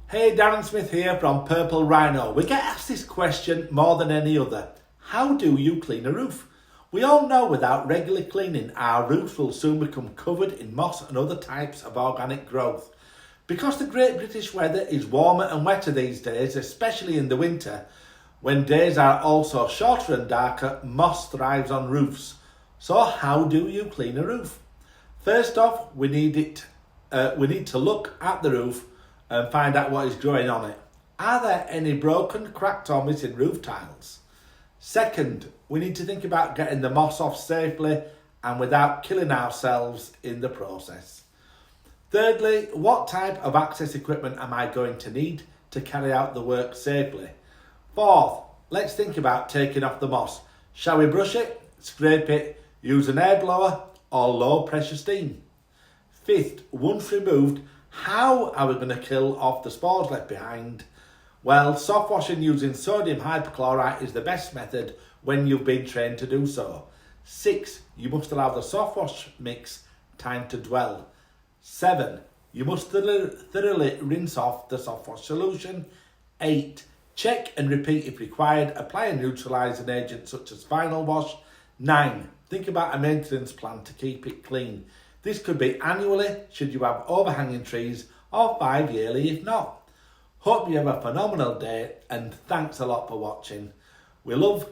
Hey, Darren Smith here from Purple Rhino. We get asked this question more than any other. How do you clean a roof? We all know without regular cleaning, our roofs will soon become covered in moss and other types of organic growth. Because the Great British weather is warmer and wetter these days, especially in the winter, when days are also shorter and darker, moss thrives on roofs. So how do you clean a roof? First off, we need to look at the roof and find out what is growing on it. Are there any broken, cracked or missing roof tiles? Second, we need to think about getting the moss off safely and without killing ourselves in the process. Thirdly, what type of access equipment am I going to need to carry out the work safely? Fourth, let's think about taking off the moss. Shall we brush it, scrape it, use an air blower or low pressure steam? Fifth, once removed, how are we going to kill off the spores left behind? Well, soft washing using sodium hypochlorite is the best method when you've been trained to do so. 6, you must allow the soft wash mix time to dwell. 7, you must thoroughly rinse off the soft wash solution. 8, check and repeat if required. Apply a neutralising agent such as vinyl wash. 9, think about a maintenance plan to keep it clean. This could be annually, should you have overhanging trees, or 5 yearly if not. Hope you have a phenomenal day and thanks a lot for watching. We love